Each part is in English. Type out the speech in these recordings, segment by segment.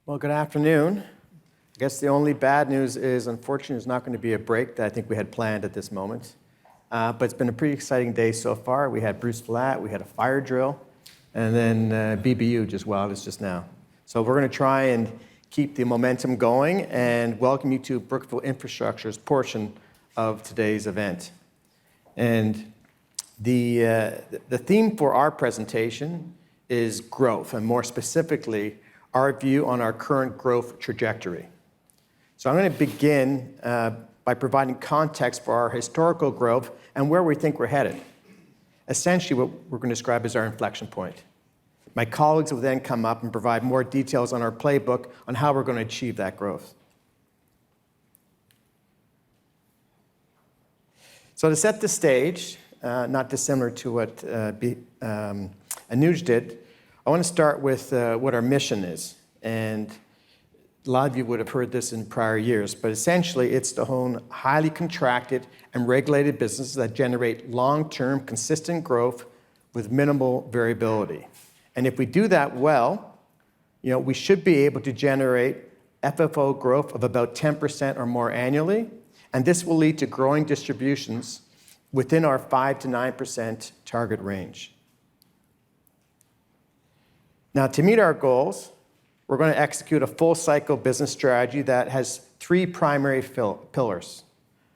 Well, good afternoon. I guess the only bad news is, unfortunately, there's not going to be a break that I think we had planned at this moment. But it's been a pretty exciting day so far. We had Bruce Flat, we had a fire drill, and then BBU just just now. So we're going to try and keep the momentum going and welcome you to Brookfield Infrastructure's portion of today's event. And the theme for our presentation is growth, and more specifically, our view on our current growth trajectory. So I'm going to begin by providing context for our historical growth and where we think we're headed. Essentially, what we're going to describe as our inflection point. My colleagues will then come up and provide more details on our playbook on how we're going to achieve that growth. So to set the stage, not dissimilar to what Anuj did, I want to start with what our mission is. And a lot of you would have heard this in prior years, but essentially it's to own highly contracted and regulated businesses that generate long-term consistent growth with minimal variability. And if we do that well, we should be able to generate FFO growth of about 10% or more annually, and this will lead to growing distributions within our 5 to 9% target range. Now, to meet our goals, we're going to execute a full-cycle business strategy that has three primary pillars.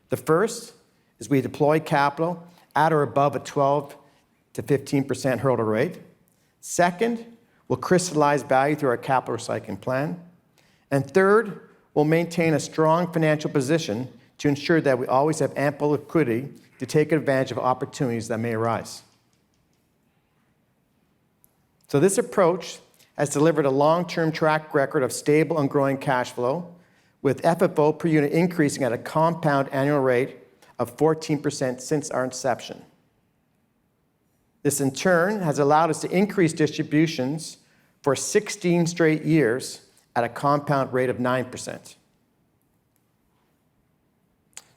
The first is we deploy capital at or above a 12 to 15% hurdle rate. Second, we'll crystallize value through our capital recycling plan. And third, we'll maintain a strong financial position to ensure that we always have ample liquidity to take advantage of opportunities that may arise. So this approach has delivered a long-term track record of stable and growing cash flow, with FFO per unit increasing at a compound annual rate of 14% since our inception. This, in turn, has allowed us to increase distributions for 16 straight years at a compound rate of 9%.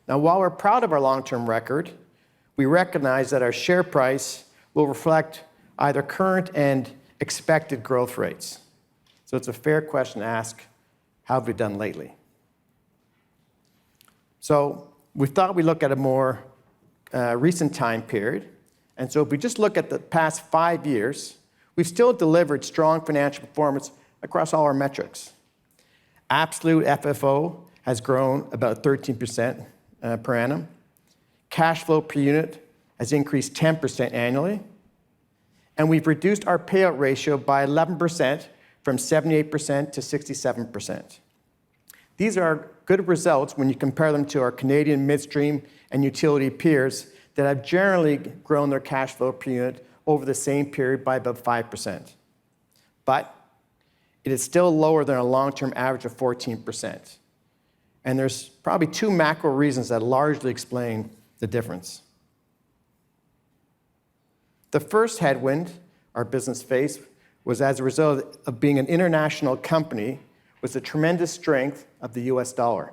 Now, while we're proud of our long-term record, we recognize that our share price will reflect either current and expected growth rates. So it's a fair question to ask, how have we done lately? So we thought we'd look at a more recent time period. And so if we just look at the past 5 years, we've still delivered strong financial performance across all our metrics. Absolute FFO has grown about 13% per annum. Cash flow per unit has increased 10% annually. And we've reduced our payout ratio by 11% from 78% to 67%. These are good results when you compare them to our Canadian midstream and utility peers that have generally grown their cash flow per unit over the same period by about 5%. But it is still lower than a long-term average of 14%. And there's probably two macro reasons that largely explain the difference. The first headwind our business faced was as a result of being an international company with the tremendous strength of the US dollar.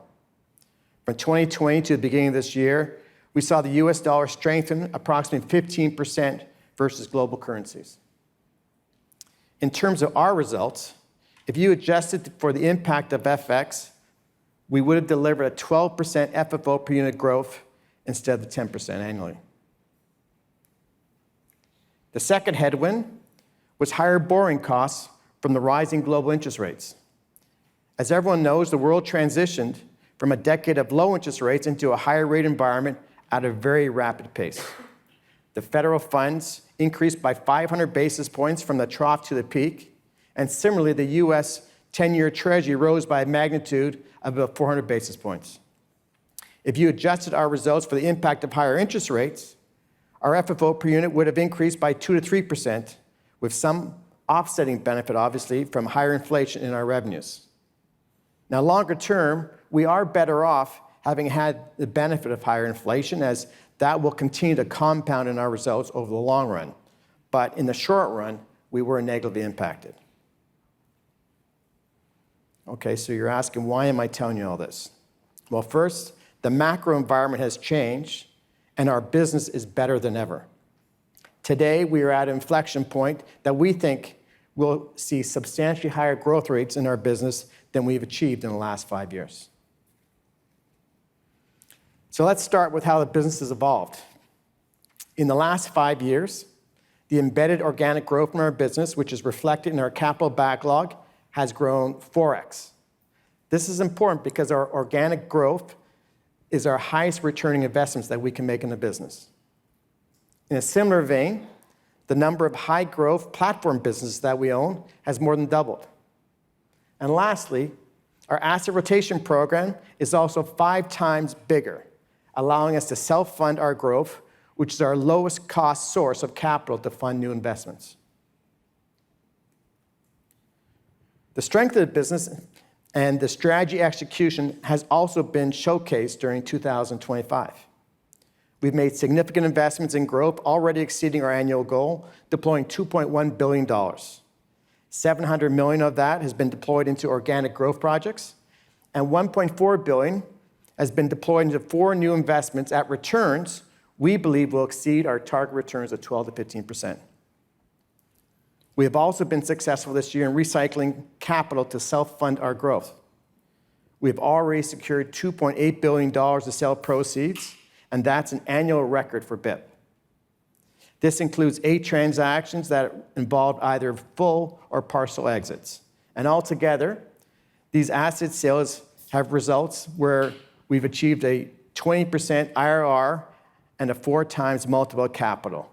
From 2020 to the beginning of this year, we saw the US dollar strengthen approximately 15% versus global currencies. In terms of our results, if you adjusted for the impact of FX, we would have delivered a 12% FFO per unit growth instead of the 10% annually. The second headwind was higher borrowing costs from the rising global interest rates. As everyone knows, the world transitioned from a decade of low interest rates into a higher rate environment at a very rapid pace. The federal funds increased by 500 basis points from the trough to the peak, and similarly, the US 10-year Treasury rose by a magnitude of about 400 basis points. If you adjusted our results for the impact of higher interest rates, our FFO per unit would have increased by 2 to 3%, with some offsetting benefit, obviously, from higher inflation in our revenues. Now, longer term, we are better off having had the benefit of higher inflation, as that will continue to compound in our results over the long run. But in the short run, we were negatively impacted. Okay, so you're asking, why am I telling you all this? Well, first, the macro environment has changed, and our business is better than ever. Today, we are at an inflection point that we think we'll see substantially higher growth rates in our business than we've achieved in the last 5 years. So let's start with how the business has evolved. In the last 5 years, the embedded organic growth in our business, which is reflected in our capital backlog, has grown 4x. This is important because our organic growth is our highest returning investments that we can make in the business. In a similar vein, the number of high-growth platform businesses that we own has more than doubled. And lastly, our asset rotation program is also 5 times bigger, allowing us to self-fund our growth, which is our lowest cost source of capital to fund new investments. The strength of the business and the strategy execution has also been showcased during 2025. We've made significant investments in growth, already exceeding our annual goal, deploying $2.1 billion. $700 million of that has been deployed into organic growth projects, and $1.4 billion has been deployed into 4 new investments at returns we believe will exceed our target returns of 12 to 15%. We have also been successful this year in recycling capital to self-fund our growth. We've already secured $2.8 billion of sale proceeds, and that's an annual record for BIP. This includes 8 transactions that involved either full or partial exits. And altogether, these asset sales have results where we've achieved a 20% IRR and a 4 times multiple of capital.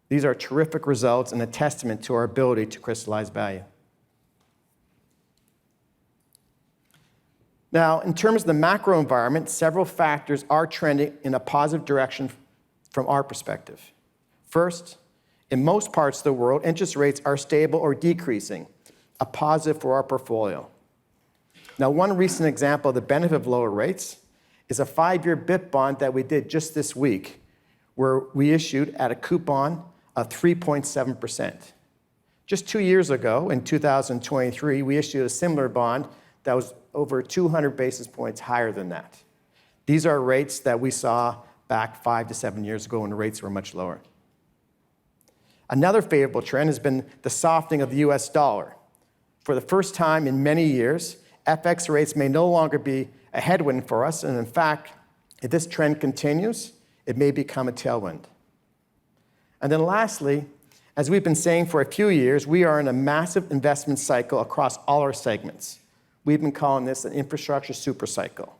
These are terrific results and a testament to our ability to crystallize value. Now, in terms of the macro environment, several factors are trending in a positive direction from our perspective. First, in most parts of the world, interest rates are stable or decreasing, a positive for our portfolio. Now, one recent example of the benefit of lower rates is a 5-year BIP bond that we did just this week, where we issued at a coupon of 3.7%. Just 2 years ago, in 2023, we issued a similar bond that was over 200 basis points higher than that. These are rates that we saw back 5 to 7 years ago when the rates were much lower. Another favorable trend has been the softening of the US dollar. For the first time in many years, FX rates may no longer be a headwind for us, and in fact, if this trend continues, it may become a tailwind. And then lastly, as we've been saying for a few years, we are in a massive investment cycle across all our segments. We've been calling this an infrastructure super cycle.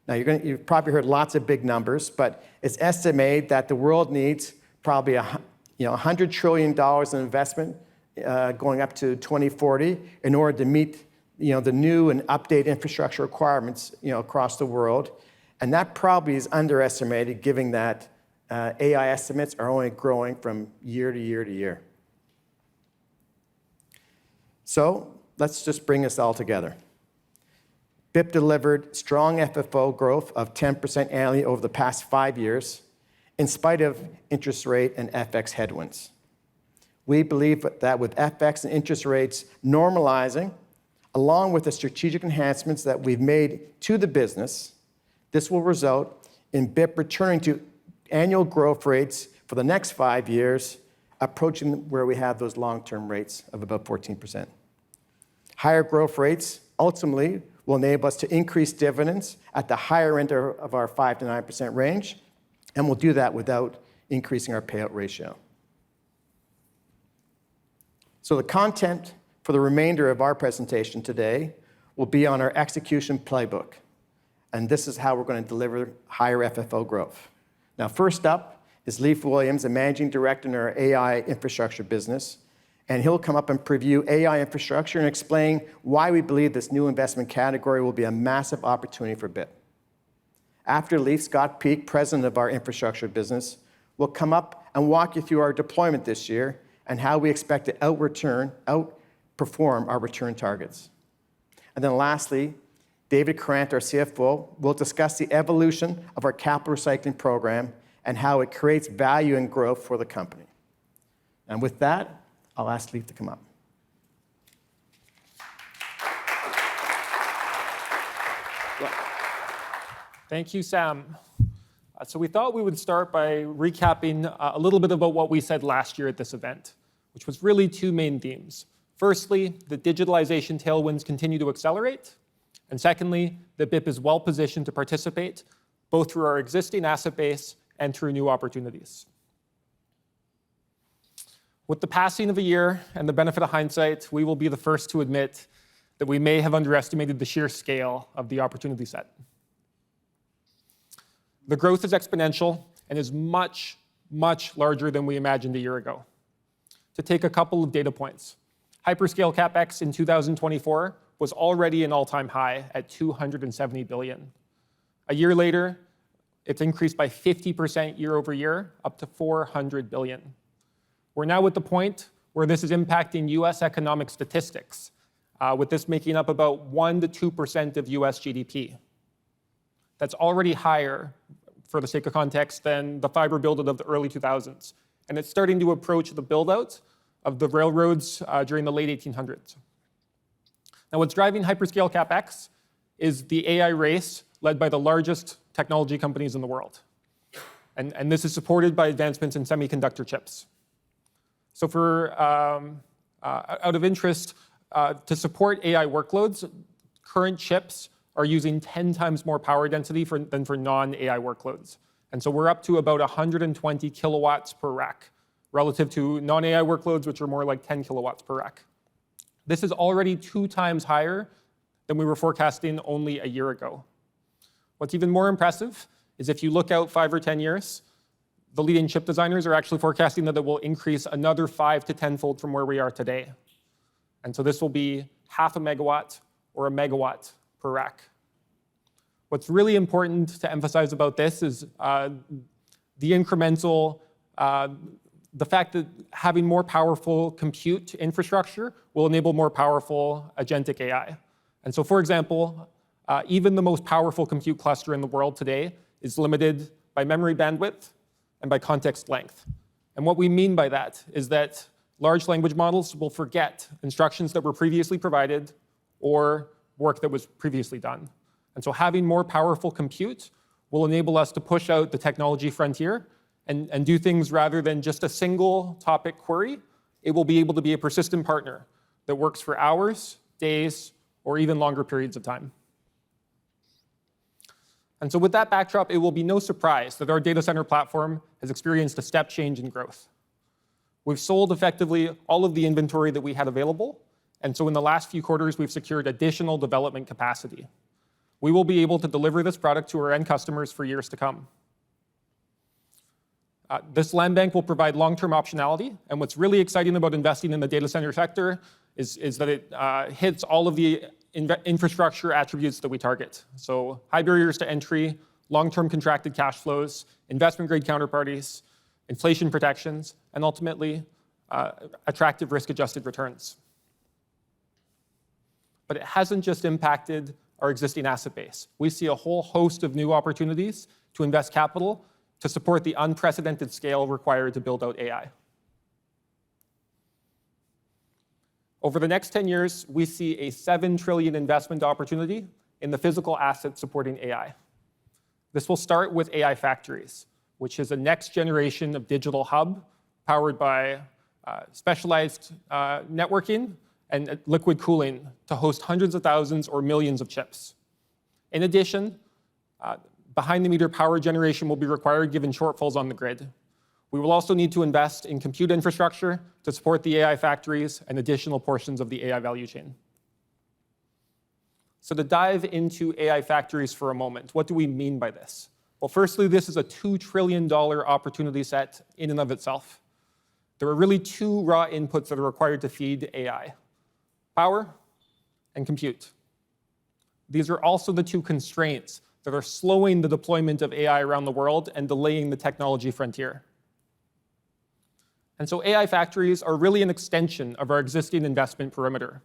Now, you've probably heard lots of big numbers, but it's estimated that the world needs probably $100 trillion in investment going up to 2040 in order to meet the new and updated infrastructure requirements across the world. And that probably is underestimated, given that AI estimates are only growing from year to year to year. So let's just bring this all together. BIP delivered strong FFO growth of 10% annually over the past 5 years, in spite of interest rate and FX headwinds. We believe that with FX and interest rates normalizing, along with the strategic enhancements that we've made to the business, this will result in BIP returning to annual growth rates for the next 5 years, approaching where we have those long-term rates of about 14%. Higher growth rates ultimately will enable us to increase dividends at the higher end of our 5 to 9% range, and we'll do that without increasing our payout ratio. So the content for the remainder of our presentation today will be on our execution playbook, and this is how we're going to deliver higher FFO growth. Now, first up is Leif Williams, the Managing Director in our AI infrastructure business, and he'll come up and preview AI infrastructure and explain why we believe this new investment category will be a massive opportunity for BIP. After Leif, Scott Peak, President of our infrastructure business, will come up and walk you through our deployment this year and how we expect to outperform our return targets. And then lastly, David Krant, our CFO, will discuss the evolution of our capital recycling program and how it creates value and growth for the company. And with that, I'll ask Leif to come up. Thank you, Sam. So we thought we would start by recapping a little bit about what we said last year at this event, which was really 2 main themes. Firstly, the digitalization tailwinds continue to accelerate. And secondly, the BIP is well positioned to participate both through our existing asset base and through new opportunities. With the passing of a year and the benefit of hindsight, we will be the first to admit that we may have underestimated the sheer scale of the opportunity set. The growth is exponential and is much, much larger than we imagined a year ago. To take a couple of data points, hyperscale CapEx in 2024 was already an all-time high at $270 billion. A year later, it's increased by 50% year over year, up to $400 billion. We're now at the point where this is impacting US economic statistics, with this making up about 1 to 2% of US GDP. That's already higher, for the sake of context, than the fiber build-out of the early 2000s. And it's starting to approach the build-out of the railroads during the late 1800s. Now, what's driving hyperscale CapEx is the AI race led by the largest technology companies in the world. And this is supported by advancements in semiconductor chips. So out of interest, to support AI workloads, current chips are using 10 times more power density than for non-AI workloads. And so we're up to about 120 kilowatts per rack, relative to non-AI workloads, which are more like 10 kilowatts per rack. This is already 2 times higher than we were forecasting only a year ago. What's even more impressive is if you look out 5 or 10 years, the leading chip designers are actually forecasting that it will increase another 5 to 10-fold from where we are today. And so this will be half a megawatt or a megawatt per rack. What's really important to emphasize about this is the incremental, the fact that having more powerful compute infrastructure will enable more powerful agentic AI. And so, for example, even the most powerful compute cluster in the world today is limited by memory bandwidth and by context length. And what we mean by that is that large language models will forget instructions that were previously provided or work that was previously done. And so having more powerful compute will enable us to push out the technology frontier and do things rather than just a single topic query. It will be able to be a persistent partner that works for hours, days, or even longer periods of time. And so with that backdrop, it will be no surprise that our data center platform has experienced a step change in growth. We've sold effectively all of the inventory that we had available, and so in the last few quarters, we've secured additional development capacity. We will be able to deliver this product to our end customers for years to come. This land bank will provide long-term optionality, and what's really exciting about investing in the data center sector is that it hits all of the infrastructure attributes that we target. So high barriers to entry, long-term contracted cash flows, investment-grade counterparties, inflation protections, and ultimately, attractive risk-adjusted returns. But it hasn't just impacted our existing asset base. We see a whole host of new opportunities to invest capital to support the unprecedented scale required to build out AI. Over the next 10 years, we see a $7 trillion investment opportunity in the physical assets supporting AI. This will start with AI factories, which is a next generation of digital hub powered by specialized networking and liquid cooling to host hundreds of thousands or millions of chips. In addition, behind-the-meter power generation will be required given shortfalls on the grid. We will also need to invest in compute infrastructure to support the AI factories and additional portions of the AI value chain. So to dive into AI factories for a moment, what do we mean by this? Well, firstly, this is a $2 trillion opportunity set in and of itself. There are really 2 raw inputs that are required to feed AI: power and compute. These are also the 2 constraints that are slowing the deployment of AI around the world and delaying the technology frontier. And so AI factories are really an extension of our existing investment perimeter.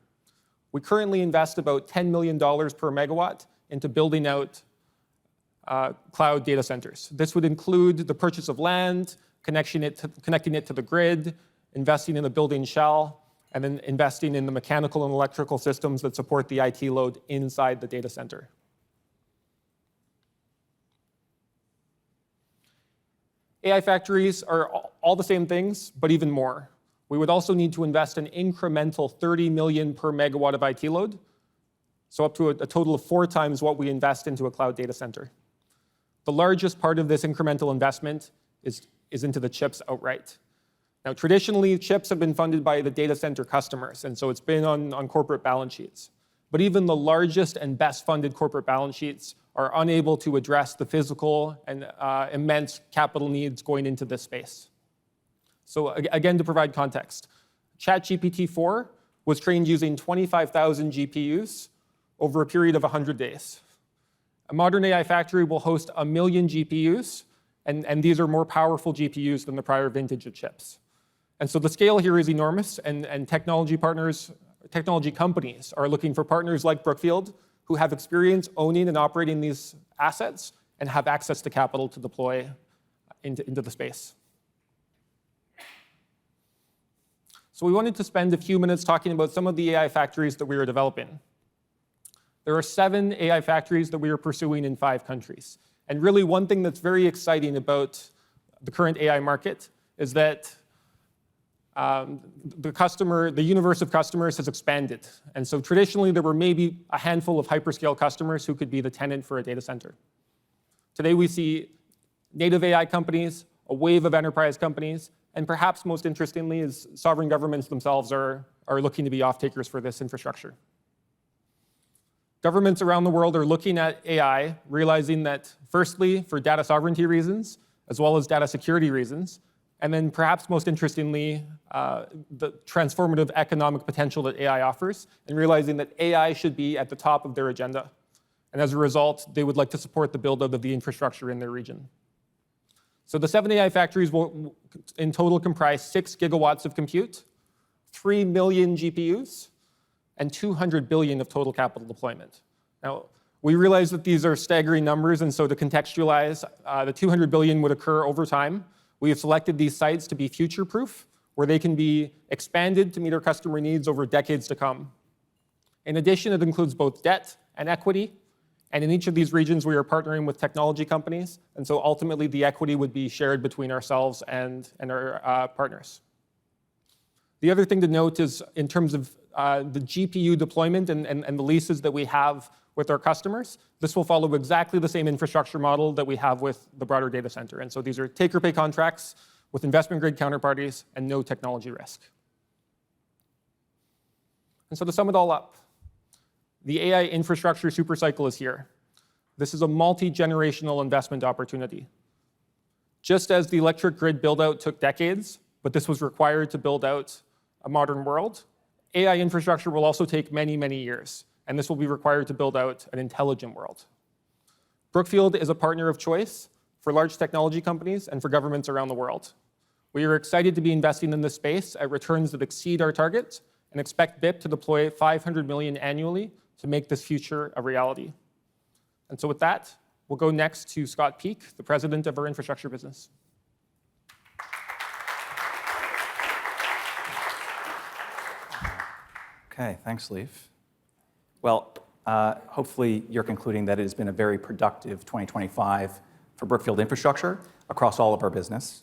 We currently invest about $10 million per megawatt into building out cloud data centers. This would include the purchase of land, connecting it to the grid, investing in the building shell, and then investing in the mechanical and electrical systems that support the IT load inside the data center. AI factories are all the same things, but even more. We would also need to invest an incremental 30 million per megawatt of IT load, so up to a total of 4 times what we invest into a cloud data center. The largest part of this incremental investment is into the chips outright. Now, traditionally, chips have been funded by the data center customers, and so it's been on corporate balance sheets. But even the largest and best funded corporate balance sheets are unable to address the physical and immense capital needs going into this space. So again, to provide context, ChatGPT-4 was trained using 25,000 GPUs over a period of 100 days. A modern AI factory will host 1 million GPUs, and these are more powerful GPUs than the prior vintage of chips. And so the scale here is enormous, and technology companies are looking for partners like Brookfield who have experience owning and operating these assets and have access to capital to deploy into the space. So we wanted to spend a few minutes talking about some of the AI factories that we are developing. There are 7 AI factories that we are pursuing in 5 countries. And really one thing that's very exciting about the current AI market is that the universe of customers has expanded. And so traditionally, there were maybe a handful of hyperscale customers who could be the tenant for a data center. Today, we see native AI companies, a wave of enterprise companies, and perhaps most interestingly is sovereign governments themselves are looking to be off-takers for this infrastructure. Governments around the world are looking at AI, realizing that firstly, for data sovereignty reasons, as well as data security reasons, and then perhaps most interestingly, the transformative economic potential that AI offers, and realizing that AI should be at the top of their agenda. And as a result, they would like to support the build-up of the infrastructure in their region. So the 7 AI factories will in total comprise 6 gigawatts of compute, 3 million GPUs, and 200 billion of total capital deployment. Now, we realize that these are staggering numbers, and so to contextualize, the 200 billion would occur over time. We have selected these sites to be future-proof, where they can be expanded to meet our customer needs over decades to come. In addition, it includes both debt and equity, and in each of these regions, we are partnering with technology companies, and so ultimately the equity would be shared between ourselves and our partners. The other thing to note is in terms of the GPU deployment and the leases that we have with our customers, this will follow exactly the same infrastructure model that we have with the broader data center. And so these are take-or-pay contracts with investment-grade counterparties and no technology risk. And so to sum it all up, the AI infrastructure supercycle is here. This is a multi-generational investment opportunity. Just as the electric grid build-out took decades, but this was required to build out a modern world, AI infrastructure will also take many, many years, and this will be required to build out an intelligent world. Brookfield is a partner of choice for large technology companies and for governments around the world. We are excited to be investing in this space at returns that exceed our targets and expect BIP to deploy 500 million annually to make this future a reality. And so with that, we'll go next to Scott Peak, the president of our infrastructure business. Okay, thanks, Leif. Well, hopefully you're concluding that it has been a very productive 2025 for Brookfield Infrastructure across all of our business.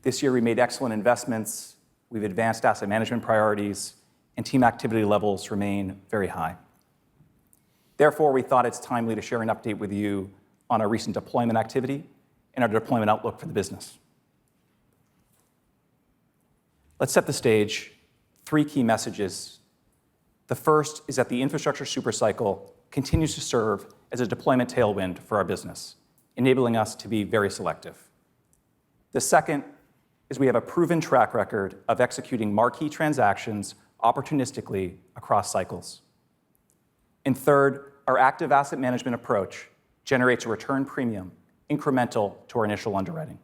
This year we made excellent investments, we've advanced asset management priorities, and team activity levels remain very high. Therefore, we thought it's timely to share an update with you on our recent deployment activity and our deployment outlook for the business. Let's set the stage. 3 key messages. The first is that the infrastructure supercycle continues to serve as a deployment tailwind for our business, enabling us to be very selective. The second is we have a proven track record of executing marquee transactions opportunistically across cycles. And third, our active asset management approach generates a return premium incremental to our initial underwriting.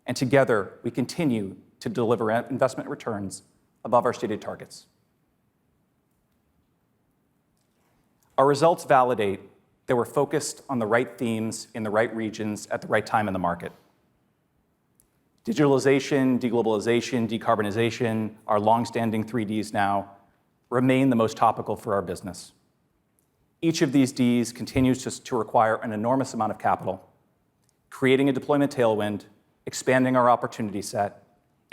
And together, we continue to deliver investment returns above our stated targets. Our results validate that we're focused on the right themes in the right regions at the right time in the market. Digitalization, deglobalization, decarbonization, our long-standing 3Ds now, remain the most topical for our business. Each of these Ds continues to require an enormous amount of capital, creating a deployment tailwind, expanding our opportunity set,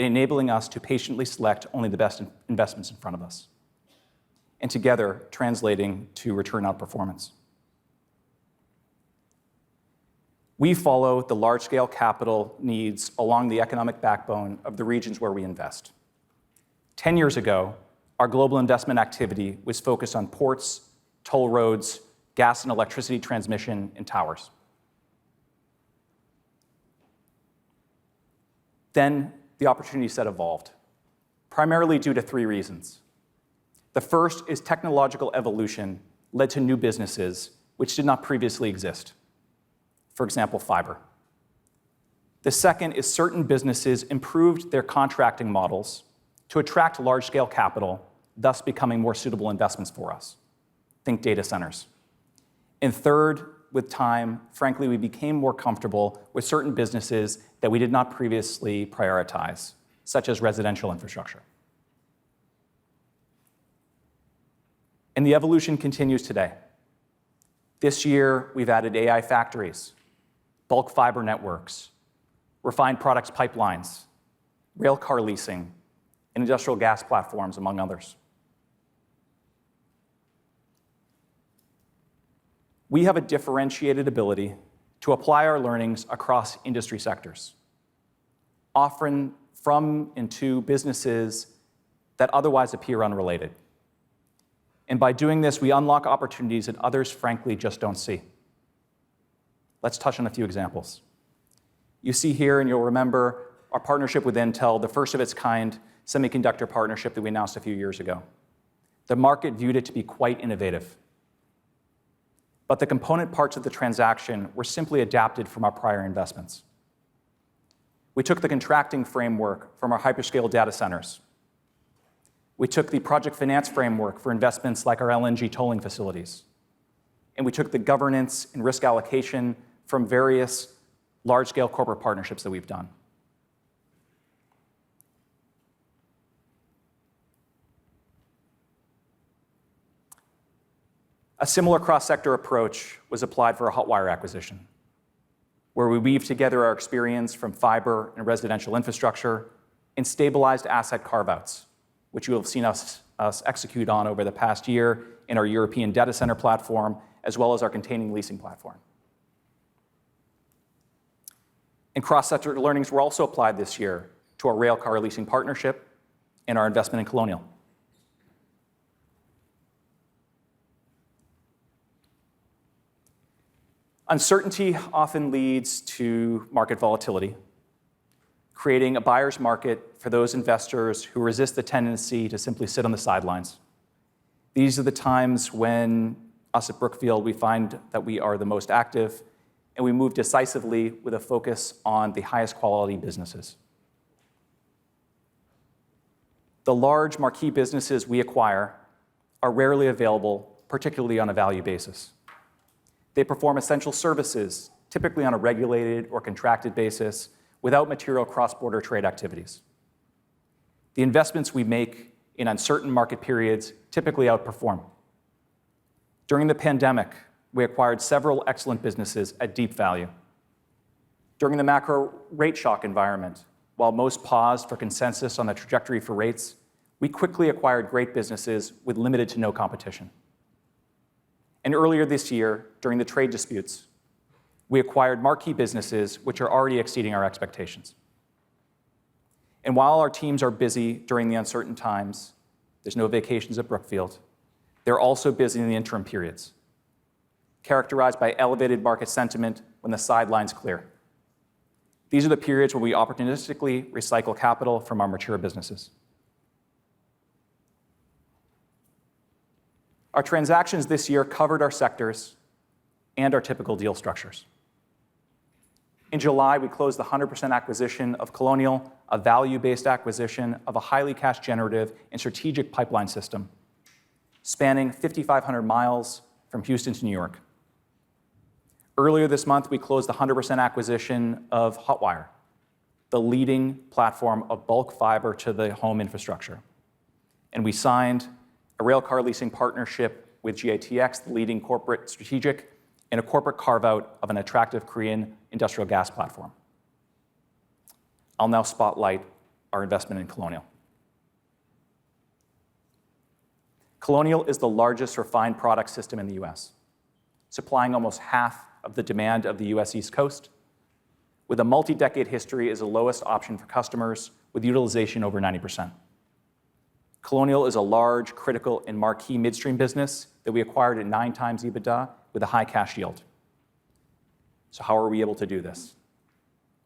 enabling us to patiently select only the best investments in front of us, and together translating to return outperformance. We follow the large-scale capital needs along the economic backbone of the regions where we invest. 10 years ago, our global investment activity was focused on ports, toll roads, gas and electricity transmission, and towers. Then the opportunity set evolved, primarily due to three reasons. The first is technological evolution led to new businesses which did not previously exist. For example, fiber. The second is certain businesses improved their contracting models to attract large-scale capital, thus becoming more suitable investments for us. Think data centers. And third, with time, frankly, we became more comfortable with certain businesses that we did not previously prioritize, such as residential infrastructure. And the evolution continues today. This year, we've added AI factories, bulk fiber networks, refined products pipelines, rail car leasing, and industrial gas platforms, among others. We have a differentiated ability to apply our learnings across industry sectors, often from and to businesses that otherwise appear unrelated. And by doing this, we unlock opportunities that others, frankly, just don't see. Let's touch on a few examples. You see here, and you'll remember, our partnership with Intel, the first of its kind semiconductor partnership that we announced a few years ago. The market viewed it to be quite innovative. But the component parts of the transaction were simply adapted from our prior investments. We took the contracting framework from our hyperscale data centers. We took the project finance framework for investments like our LNG tolling facilities. And we took the governance and risk allocation from various large-scale corporate partnerships that we've done. A similar cross-sector approach was applied for a Hotwire acquisition, where we weave together our experience from fiber and residential infrastructure and stabilized asset carve-outs, which you have seen us execute on over the past year in our European data center platform, as well as our containing leasing platform. And cross-sector learnings were also applied this year to our rail car leasing partnership and our investment in Colonial. Uncertainty often leads to market volatility, creating a buyer's market for those investors who resist the tendency to simply sit on the sidelines. These are the times when us at Brookfield, we find that we are the most active, and we move decisively with a focus on the highest quality businesses. The large marquee businesses we acquire are rarely available, particularly on a value basis. They perform essential services, typically on a regulated or contracted basis, without material cross-border trade activities. The investments we make in uncertain market periods typically outperform. During the pandemic, we acquired several excellent businesses at deep value. During the macro rate shock environment, while most paused for consensus on the trajectory for rates, we quickly acquired great businesses with limited to no competition. And earlier this year, during the trade disputes, we acquired marquee businesses which are already exceeding our expectations. And while our teams are busy during the uncertain times, there's no vacations at Brookfield, they're also busy in the interim periods, characterized by elevated market sentiment when the sidelines clear. These are the periods where we opportunistically recycle capital from our mature businesses. Our transactions this year covered our sectors and our typical deal structures. In July, we closed the 100% acquisition of Colonial, a value-based acquisition of a highly cash-generative and strategic pipeline system, spanning 5,500 miles from Houston to New York. Earlier this month, we closed the 100% acquisition of Hotwire, the leading platform of bulk fiber to the home infrastructure. And we signed a railcar leasing partnership with GATX, the leading corporate strategic, and a corporate carve-out of an attractive Korean industrial gas platform. I'll now spotlight our investment in Colonial. Colonial is the largest refined product system in the US, supplying almost half of the demand of the US East Coast, with a multi-decade history as the lowest option for customers, with utilization over 90%. Colonial is a large, critical, and marquee midstream business that we acquired at 9 times EBITDA with a high cash yield. So how are we able to do this?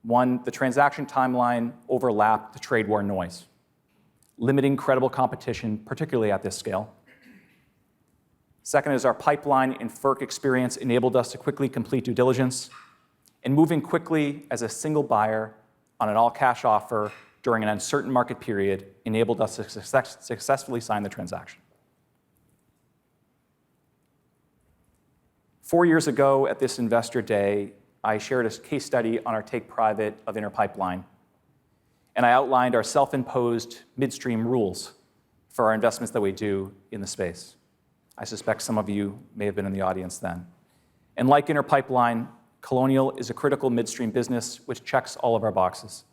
One, the transaction timeline overlapped the trade war noise, limiting credible competition, particularly at this scale. Second is our pipeline and FERC experience enabled us to quickly complete due diligence, and moving quickly as a single buyer on an all-cash offer during an uncertain market period enabled us to successfully sign the transaction. 4 years ago at this Investor Day, I shared a case study on our take private of Inter Pipeline, and I outlined our self-imposed midstream rules for our investments that we do in the space. I suspect some of you may have been in the audience then. And like Inter Pipeline, Colonial is a critical midstream business which checks all of our boxes.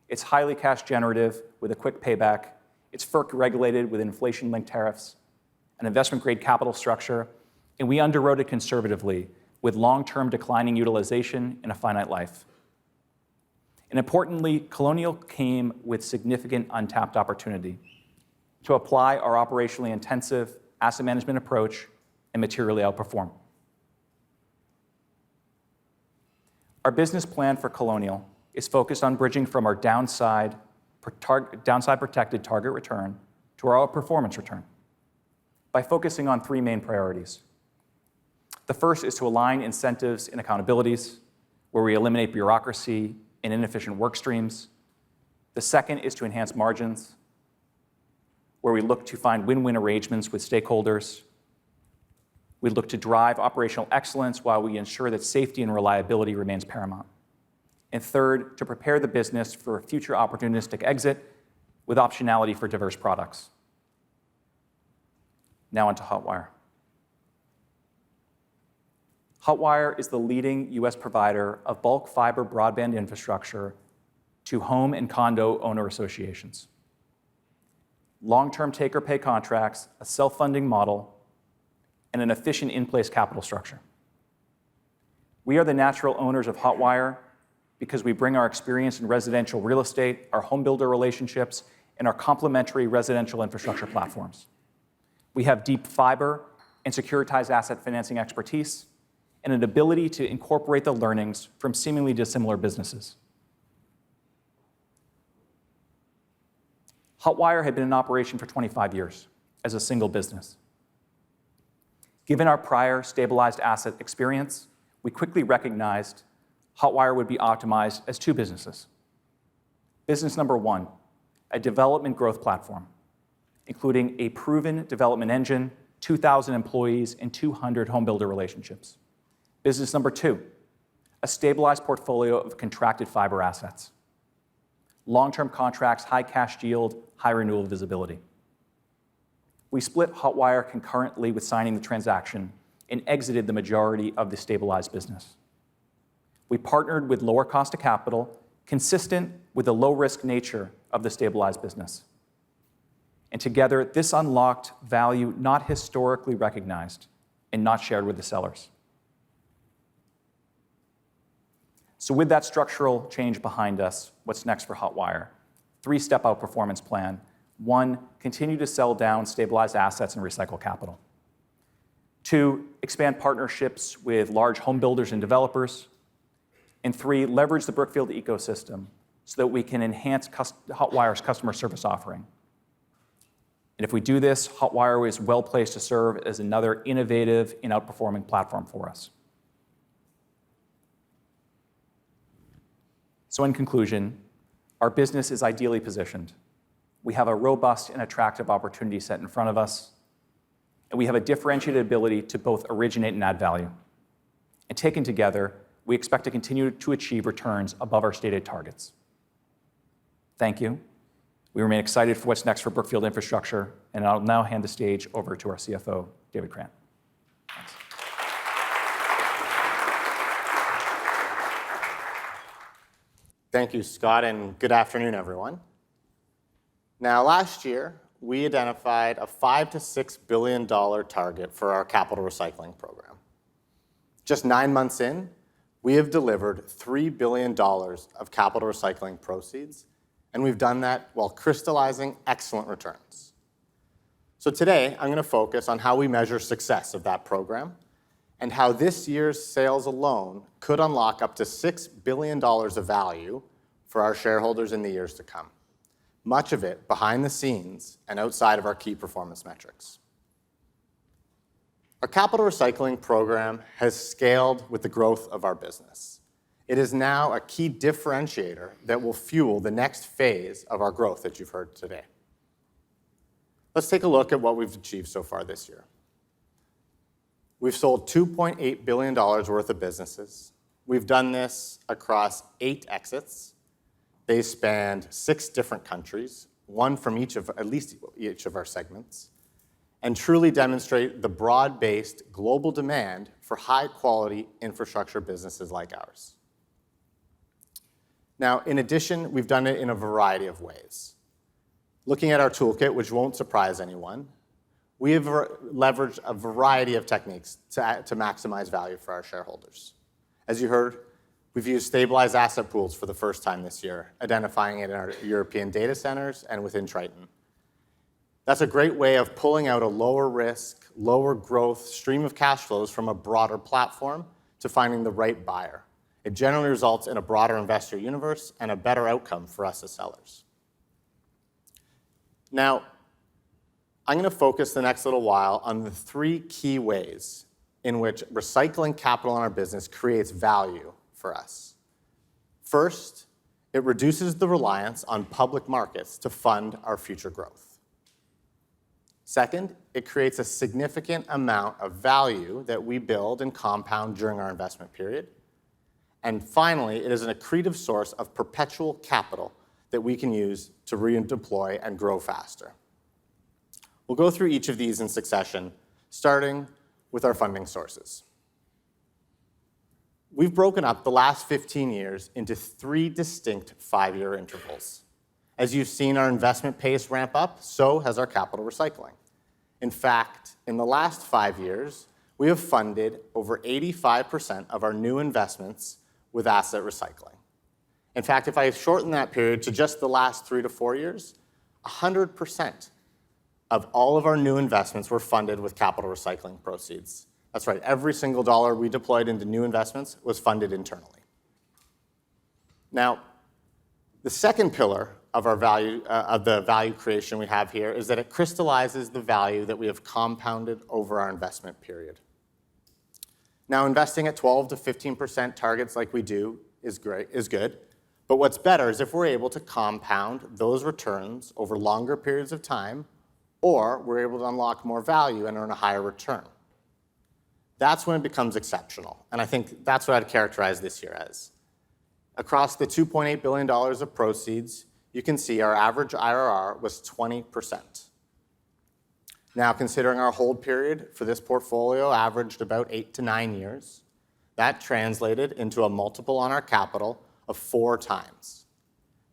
It's highly cash generative with a quick payback. It's FERC regulated with inflation-linked tariffs, an investment-grade capital structure, and we underwrote it conservatively with long-term declining utilization and a finite life. And importantly, Colonial came with significant untapped opportunity to apply our operationally intensive asset management approach and materially outperform. Our business plan for Colonial is focused on bridging from our downside protected target return to our outperformance return by focusing on 3 main priorities. The first is to align incentives and accountabilities, where we eliminate bureaucracy and inefficient work streams. The second is to enhance margins, where we look to find win-win arrangements with stakeholders. We look to drive operational excellence while we ensure that safety and reliability remains paramount. And third, to prepare the business for a future opportunistic exit with optionality for diverse products. Now onto Hotwire. Hotwire is the leading US provider of bulk fiber broadband infrastructure to home and condo owner associations. Long-term take-or-pay contracts, a self-funding model, and an efficient in-place capital structure. We are the natural owners of Hotwire because we bring our experience in residential real estate, our home builder relationships, and our complementary residential infrastructure platforms. We have deep fiber and securitized asset financing expertise, and an ability to incorporate the learnings from seemingly dissimilar businesses. Hotwire had been in operation for 25 years as a single business. Given our prior stabilized asset experience, we quickly recognized Hotwire would be optimized as 2 businesses. Business number 1, a development growth platform, including a proven development engine, 2,000 employees, and 200 home builder relationships. Business number 2, a stabilized portfolio of contracted fiber assets. Long-term contracts, high cash yield, high renewal visibility. We split Hotwire concurrently with signing the transaction and exited the majority of the stabilized business. We partnered with lower cost of capital, consistent with the low-risk nature of the stabilized business. And together, this unlocked value not historically recognized and not shared with the sellers. So with that structural change behind us, what's next for Hotwire? 3-step outperformance plan. 1, continue to sell down stabilized assets and recycle capital. 2, expand partnerships with large home builders and developers. And 3, leverage the Brookfield ecosystem so that we can enhance Hotwire's customer service offering. And if we do this, Hotwire is well placed to serve as another innovative and outperforming platform for us. So in conclusion, our business is ideally positioned. We have a robust and attractive opportunity set in front of us, and we have a differentiated ability to both originate and add value. And taken together, we expect to continue to achieve returns above our stated targets. Thank you. We remain excited for what's next for Brookfield Infrastructure, and I'll now hand the stage over to our CFO, David Krant. Thanks. Thank you, Scott, and good afternoon, everyone. Now, last year, we identified a $5 to $6 billion target for our capital recycling program. Just 9 months in, we have delivered $3 billion of capital recycling proceeds, and we've done that while crystallizing excellent returns. So today, I'm going to focus on how we measure success of that program and how this year's sales alone could unlock up to $6 billion of value for our shareholders in the years to come, much of it behind the scenes and outside of our key performance metrics. Our capital recycling program has scaled with the growth of our business. It is now a key differentiator that will fuel the next phase of our growth that you've heard today. Let's take a look at what we've achieved so far this year. We've sold $2.8 billion worth of businesses. We've done this across 8 exits. They spanned 6 different countries, one from at least each of our segments, and truly demonstrate the broad-based global demand for high-quality infrastructure businesses like ours. Now, in addition, we've done it in a variety of ways. Looking at our toolkit, which won't surprise anyone, we have leveraged a variety of techniques to maximize value for our shareholders. As you heard, we've used stabilized asset pools for the first time this year, identifying it in our European data centers and within Triton. That's a great way of pulling out a lower risk, lower growth stream of cash flows from a broader platform to finding the right buyer. It generally results in a broader investor universe and a better outcome for us as sellers. Now, I'm going to focus the next little while on the 3 key ways in which recycling capital in our business creates value for us. First, it reduces the reliance on public markets to fund our future growth. Second, it creates a significant amount of value that we build and compound during our investment period. And finally, it is an accretive source of perpetual capital that we can use to redeploy and grow faster. We'll go through each of these in succession, starting with our funding sources. We've broken up the last 15 years into 3 distinct 5-year intervals. As you've seen our investment pace ramp up, so has our capital recycling. In fact, in the last 5 years, we have funded over 85% of our new investments with asset recycling. In fact, if I shorten that period to just the last 3 to 4 years, 100% of all of our new investments were funded with capital recycling proceeds. That's right, every single dollar we deployed into new investments was funded internally. Now, the second pillar of our value, of the value creation we have here is that it crystallizes the value that we have compounded over our investment period. Now, investing at 12 to 15% targets like we do is good, but what's better is if we're able to compound those returns over longer periods of time, or we're able to unlock more value and earn a higher return. That's when it becomes exceptional, and I think that's what I'd characterize this year as. Across the $2.8 billion of proceeds, you can see our average IRR was 20%. Now, considering our hold period for this portfolio averaged about 8 to 9 years, that translated into a multiple on our capital of 4 times.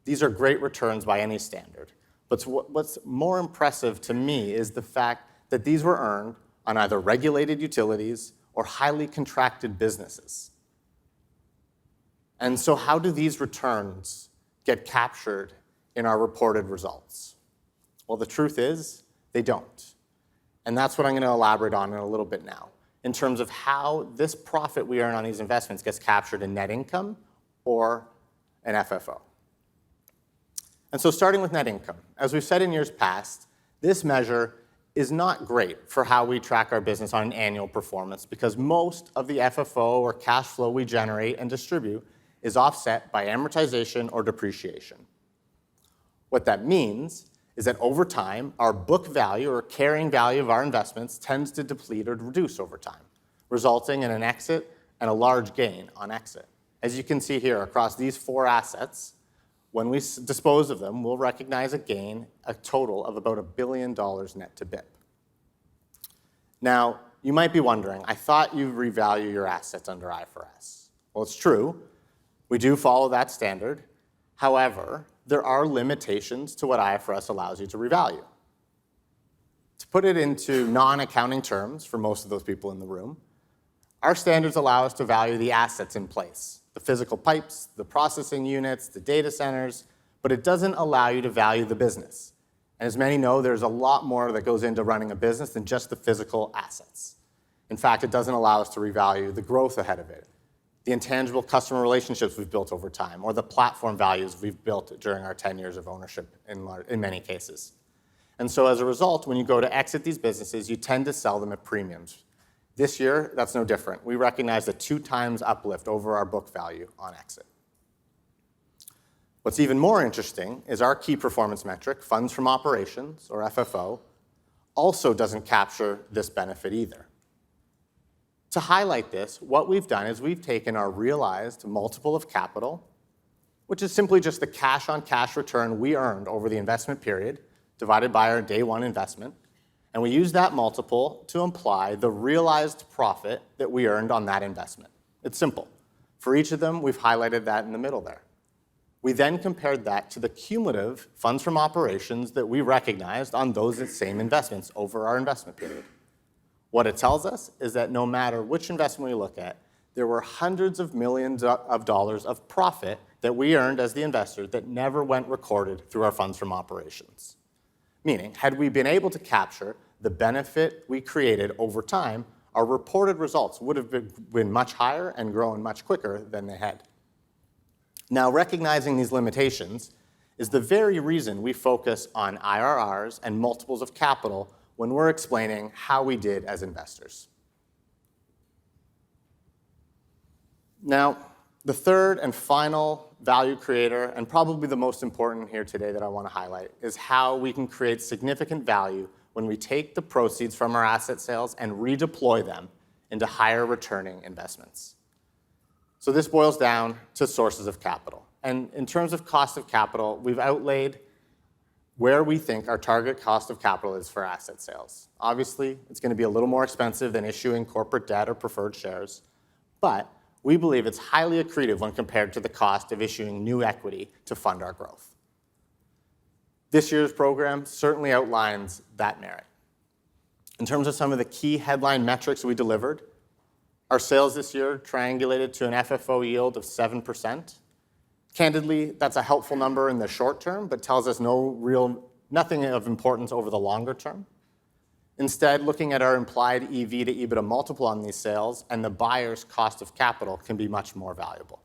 These are great returns by any standard, but what's more impressive to me is the fact that these were earned on either regulated utilities or highly contracted businesses. And so how do these returns get captured in our reported results? Well, the truth is, they don't. And that's what I'm going to elaborate on in a little bit now, in terms of how this profit we earn on these investments gets captured in net income or an FFO. And so starting with net income, as we've said in years past, this measure is not great for how we track our business on an annual performance because most of the FFO or cash flow we generate and distribute is offset by amortization or depreciation. What that means is that over time, our book value or carrying value of our investments tends to deplete or reduce over time, resulting in an exit and a large gain on exit. As you can see here, across these 4 assets, when we dispose of them, we'll recognize a gain, a total of about $1 billion net to BIP. Now, you might be wondering, I thought you revalue your assets under IFRS. Well, it's true. We do follow that standard. However, there are limitations to what IFRS allows you to revalue. To put it into non-accounting terms for most of those people in the room, our standards allow us to value the assets in place, the physical pipes, the processing units, the data centers, but it doesn't allow you to value the business. And as many know, there's a lot more that goes into running a business than just the physical assets. In fact, it doesn't allow us to revalue the growth ahead of it, the intangible customer relationships we've built over time, or the platform values we've built during our 10 years of ownership in many cases. And so as a result, when you go to exit these businesses, you tend to sell them at premiums. This year, that's no different. We recognize a 2x uplift over our book value on exit. What's even more interesting is our key performance metric, funds from operations, or FFO, also doesn't capture this benefit either. To highlight this, what we've done is we've taken our realized multiple of capital, which is simply just the cash-on-cash return we earned over the investment period, divided by our day one investment, and we use that multiple to imply the realized profit that we earned on that investment. It's simple. For each of them, we've highlighted that in the middle there. We then compared that to the cumulative funds from operations that we recognized on those same investments over our investment period. What it tells us is that no matter which investment we look at, there were hundreds of millions of dollars of profit that we earned as the investor that never went recorded through our funds from operations. Meaning, had we been able to capture the benefit we created over time, our reported results would have been much higher and grown much quicker than they had. Now, recognizing these limitations is the very reason we focus on IRRs and multiples of capital when we're explaining how we did as investors. Now, the third and final value creator, and probably the most important here today that I want to highlight, is how we can create significant value when we take the proceeds from our asset sales and redeploy them into higher returning investments. So this boils down to sources of capital. And in terms of cost of capital, we've outlaid where we think our target cost of capital is for asset sales. Obviously, it's going to be a little more expensive than issuing corporate debt or preferred shares, but we believe it's highly accretive when compared to the cost of issuing new equity to fund our growth. This year's program certainly outlines that merit. In terms of some of the key headline metrics we delivered, our sales this year triangulated to an FFO yield of 7%. Candidly, that's a helpful number in the short term, but tells us nothing of importance over the longer term. Instead, looking at our implied EV to EBITDA multiple on these sales and the buyer's cost of capital can be much more valuable.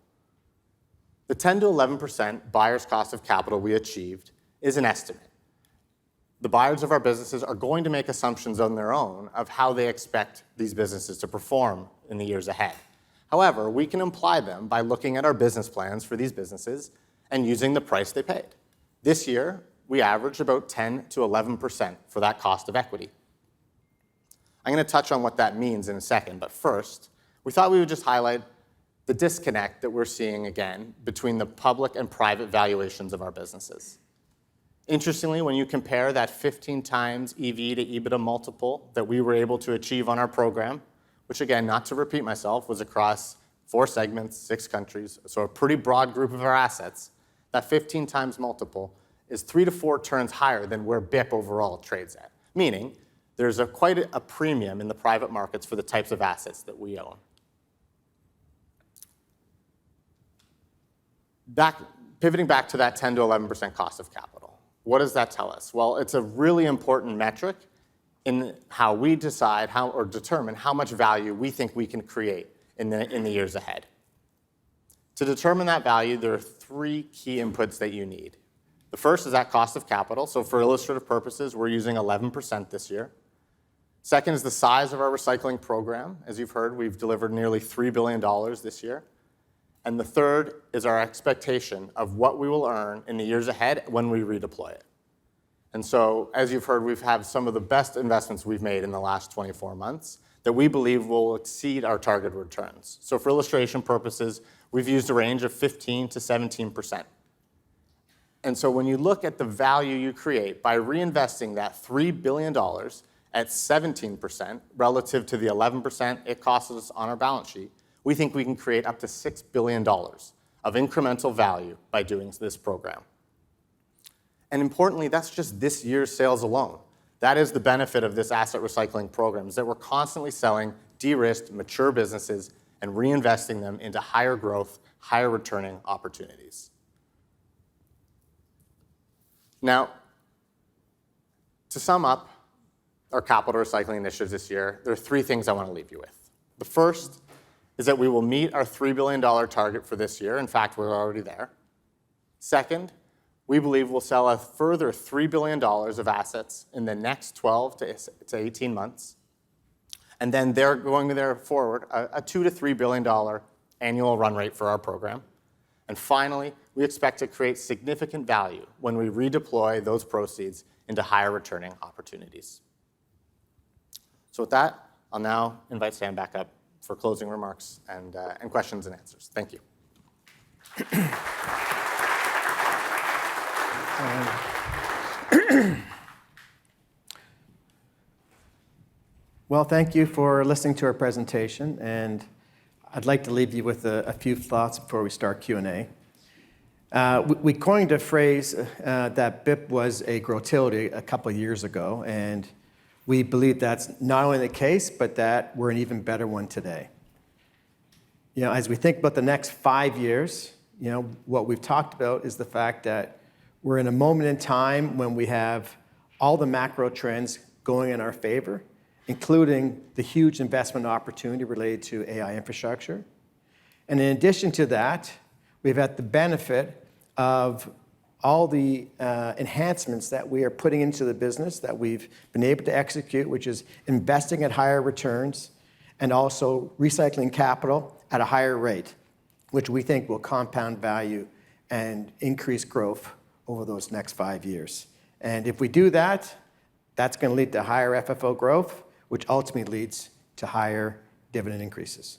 The 10 to 11% buyer's cost of capital we achieved is an estimate. The buyers of our businesses are going to make assumptions on their own of how they expect these businesses to perform in the years ahead. However, we can imply them by looking at our business plans for these businesses and using the price they paid. This year, we averaged about 10 to 11% for that cost of equity. I'm going to touch on what that means in a second, but first, we thought we would just highlight the disconnect that we're seeing again between the public and private valuations of our businesses. Interestingly, when you compare that 15 times EV to EBITDA multiple that we were able to achieve on our program, which again, not to repeat myself, was across 4 segments, 6 countries, so a pretty broad group of our assets, that 15 times multiple is 3 to 4 turns higher than where BIP overall trades at, meaning there's quite a premium in the private markets for the types of assets that we own. Pivoting back to that 10 to 11% cost of capital, what does that tell us? Well, it's a really important metric in how we decide or determine how much value we think we can create in the years ahead. To determine that value, there are 3 key inputs that you need. The first is that cost of capital. So for illustrative purposes, we're using 11% this year. Second is the size of our recycling program. As you've heard, we've delivered nearly $3 billion this year. And the third is our expectation of what we will earn in the years ahead when we redeploy it. And so, as you've heard, we've had some of the best investments we've made in the last 24 months that we believe will exceed our target returns. So for illustration purposes, we've used a range of 15 to 17%. And so when you look at the value you create by reinvesting that $3 billion at 17% relative to the 11% it costs us on our balance sheet, we think we can create up to $6 billion of incremental value by doing this program. And importantly, that's just this year's sales alone. That is the benefit of this asset recycling program, is that we're constantly selling de-risked, mature businesses and reinvesting them into higher growth, higher returning opportunities. Now, to sum up our capital recycling initiatives this year, there are three things I want to leave you with. The first is that we will meet our $3 billion target for this year. In fact, we're already there. Second, we believe we'll sell a further $3 billion of assets in the next 12 to 18 months. And then they're going there forward, a $2 to $3 billion annual run rate for our program. And finally, we expect to create significant value when we redeploy those proceeds into higher returning opportunities. So with that, I'll now invite Sam back up for closing remarks and questions and answers. Thank you. Well, thank you for listening to our presentation, and I'd like to leave you with a few thoughts before we start Q&A. We coined a phrase that BIP was a growtility a couple of years ago, and we believe that's not only the case, but that we're an even better one today. As we think about the next 5 years, what we've talked about is the fact that we're in a moment in time when we have all the macro trends going in our favor, including the huge investment opportunity related to AI infrastructure. And in addition to that, we've had the benefit of all the enhancements that we are putting into the business that we've been able to execute, which is investing at higher returns and also recycling capital at a higher rate, which we think will compound value and increase growth over those next 5 years. And if we do that, that's going to lead to higher FFO growth, which ultimately leads to higher dividend increases.